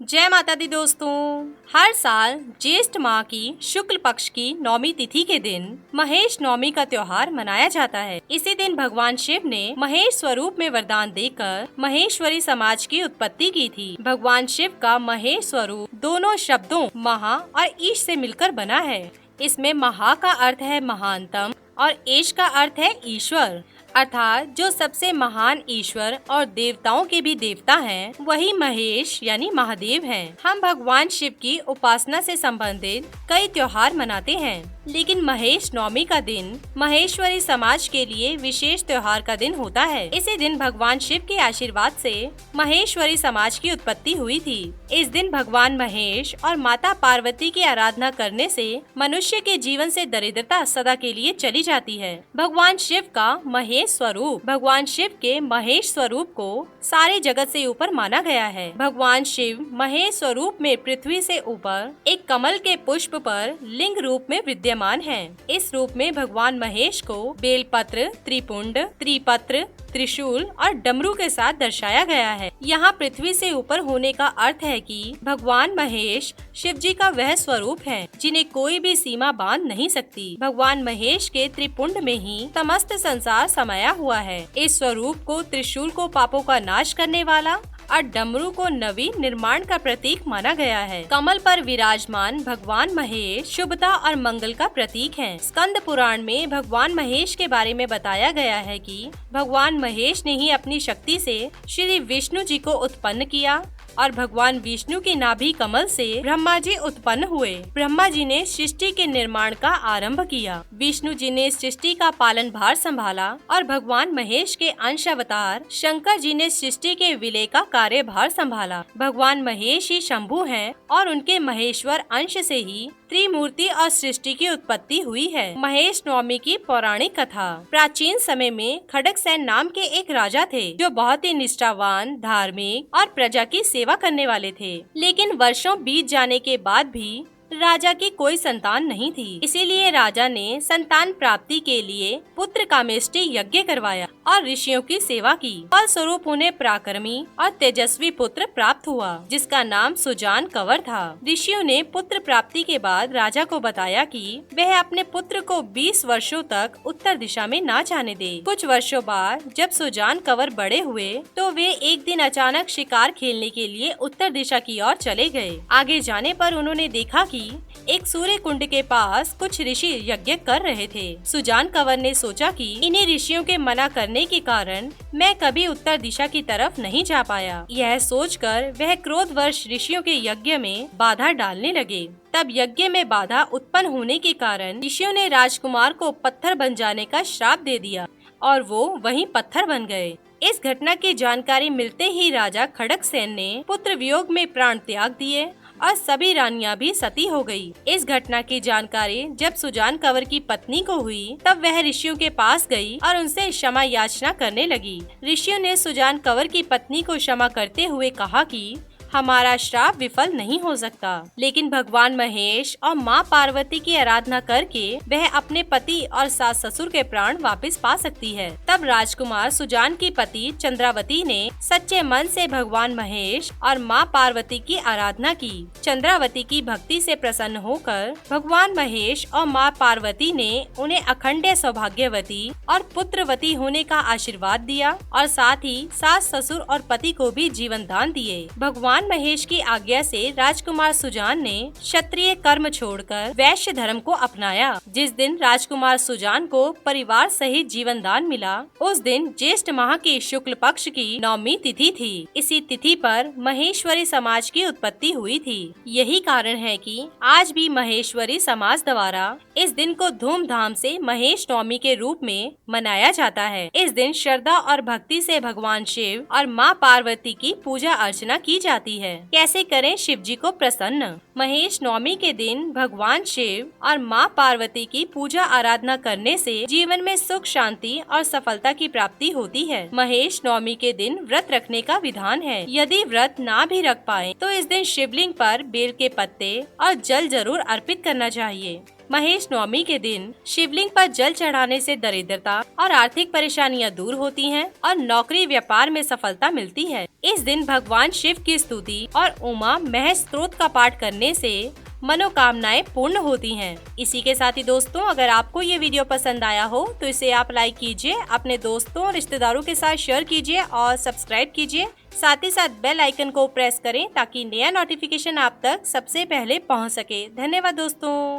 जय माता दी दोस्तों। हर साल ज्येष्ठ माह की शुक्ल पक्ष की नौमी तिथि के दिन महेश नवमी का त्योहार मनाया जाता है। इसी दिन भगवान शिव ने महेश स्वरूप में वरदान देकर महेश्वरी समाज की उत्पत्ति की थी। भगवान शिव का महेश स्वरूप दोनों शब्दों महा और ईश से मिलकर बना है। इसमें महा का अर्थ है महानतम और ईश का अर्थ है ईश्वर, अर्थात जो सबसे महान ईश्वर और देवताओं के भी देवता हैं, वही महेश यानी महादेव हैं। हम भगवान शिव की उपासना से संबंधित कई त्योहार मनाते हैं, लेकिन महेश नवमी का दिन महेश्वरी समाज के लिए विशेष त्योहार का दिन होता है। इसी दिन भगवान शिव के आशीर्वाद से महेश्वरी समाज की उत्पत्ति हुई थी। इस दिन भगवान महेश और माता पार्वती की आराधना करने से मनुष्य के जीवन से दरिद्रता सदा के लिए चली जाती है। भगवान शिव का भगवान शिव के महेश स्वरूप को सारे जगत से ऊपर माना गया है। भगवान शिव महेश स्वरूप में पृथ्वी से ऊपर एक कमल के पुष्प पर लिंग रूप में विद्यमान हैं। इस रूप में भगवान महेश को बेलपत्र, त्रिपुंड, त्रिपत्र, त्रिशूल और डमरू के साथ दर्शाया गया है। यहाँ पृथ्वी से ऊपर होने का अर्थ है कि भगवान महेश शिव जी का वह स्वरूप है जिन्हें कोई भी सीमा बांध नहीं सकती। भगवान महेश के त्रिपुंड में ही समस्त संसार समाया हुआ है। इस स्वरूप को त्रिशूल को पापों का नाश करने वाला और डमरू को नवीन निर्माण का प्रतीक माना गया है। कमल पर विराजमान भगवान महेश शुभता और मंगल का प्रतीक हैं। स्कंद पुराण में भगवान महेश के बारे में बताया गया है कि भगवान महेश ने ही अपनी शक्ति से श्री विष्णु जी को उत्पन्न किया और भगवान विष्णु की नाभि कमल से ब्रह्मा जी उत्पन्न हुए। ब्रह्मा जी ने सृष्टि के निर्माण का आरंभ किया। विष्णु जी ने सृष्टि का पालन भार संभाला और भगवान महेश के अंश अवतार शंकर जी ने सृष्टि के विलय का कार्यभार संभाला। भगवान महेश ही शंभु हैं और उनके महेश्वर अंश से ही त्रिमूर्ति और सृष्टि की उत्पत्ति हुई है। महेश नवमी की पौराणिक कथा। प्राचीन समय में खड्गसेन नाम के एक राजा थे जो बहुत ही निष्ठावान, धार्मिक और प्रजा की सेवा करने वाले थे। लेकिन वर्षों बीत जाने के बाद भी राजा की कोई संतान नहीं थी। इसीलिए राजा ने संतान प्राप्ति के लिए पुत्र कामेष्टि यज्ञ करवाया और ऋषियों की सेवा की। फल स्वरूप उन्हें पराक्रमी और तेजस्वी पुत्र प्राप्त हुआ जिसका नाम सुजान कंवर था। ऋषियों ने पुत्र प्राप्ति के बाद राजा को बताया कि वह अपने पुत्र को 20 वर्षों तक उत्तर दिशा में न जाने दे। कुछ वर्षों बाद जब सुजान कंवर बड़े हुए तो वे एक दिन अचानक शिकार खेलने के लिए उत्तर दिशा की ओर चले गए। आगे जाने पर उन्होंने देखा कि एक सूर्य कुंड के पास कुछ ऋषि यज्ञ कर रहे थे। सुजान कंवर ने सोचा कि इन्हीं ऋषियों के मना करने के कारण मैं कभी उत्तर दिशा की तरफ नहीं जा पाया। यह सोचकर वह क्रोधवश ऋषियों के यज्ञ में बाधा डालने लगे। तब यज्ञ में बाधा उत्पन्न होने के कारण ऋषियों ने राजकुमार को पत्थर बन जाने का श्राप दे दिया और वो वहीं पत्थर बन गए। इस घटना की जानकारी मिलते ही राजा खड्गसेन ने पुत्र वियोग में प्राण त्याग दिए और सभी रानियां भी सती हो गई। इस घटना की जानकारी जब सुजान कंवर की पत्नी को हुई तब वह ऋषियों के पास गई और उनसे क्षमा याचना करने लगी। ऋषियों ने सुजान कंवर की पत्नी को क्षमा करते हुए कहा कि हमारा श्राप विफल नहीं हो सकता, लेकिन भगवान महेश और माँ पार्वती की आराधना करके वह अपने पति और सास ससुर के प्राण वापस पा सकती है। तब राजकुमार सुजान की पति चंद्रावती ने सच्चे मन से भगवान महेश और माँ पार्वती की आराधना की। चंद्रावती की भक्ति से प्रसन्न होकर भगवान महेश और माँ पार्वती ने उन्हें अखंड सौभाग्यवती और पुत्रवती होने का आशीर्वाद दिया और साथ ही सास ससुर और पति को भी जीवन दान दिए। भगवान महेश की आज्ञा से राजकुमार सुजान ने क्षत्रिय कर्म छोड़कर वैश्य धर्म को अपनाया। जिस दिन राजकुमार सुजान को परिवार सहित जीवन दान मिला उस दिन ज्येष्ठ माह की शुक्ल पक्ष की नवमी तिथि थी। इसी तिथि पर महेश्वरी समाज की उत्पत्ति हुई थी। यही कारण है कि आज भी महेश्वरी समाज द्वारा इस दिन को धूमधाम से महेश नवमी के रूप में मनाया जाता है। इस दिन श्रद्धा और भक्ति से भगवान शिव और माँ पार्वती की पूजा अर्चना की जाती है। कैसे करें शिव जी को प्रसन्न। महेश नवमी के दिन भगवान शिव और माँ पार्वती की पूजा आराधना करने से जीवन में सुख, शांति और सफलता की प्राप्ति होती है। महेश नवमी के दिन व्रत रखने का विधान है। यदि व्रत ना भी रख पाए तो इस दिन शिवलिंग पर बेल के पत्ते और जल जरूर अर्पित करना चाहिए। महेश नवमी के दिन शिवलिंग पर जल चढ़ाने से दरिद्रता और आर्थिक परेशानियां दूर होती हैं और नौकरी व्यापार में सफलता मिलती है। इस दिन भगवान शिव की स्तुति और उमा महेश स्तोत्र का पाठ करने से मनोकामनाएं पूर्ण होती हैं। इसी के साथ ही दोस्तों, अगर आपको ये वीडियो पसंद आया हो तो इसे आप लाइक कीजिए, अपने दोस्तों और रिश्तेदारों के साथ शेयर कीजिए और सब्सक्राइब कीजिए। साथ ही साथ बेल आइकन को प्रेस करें ताकि नया नोटिफिकेशन आप तक सबसे पहले पहुंच सके। धन्यवाद दोस्तों।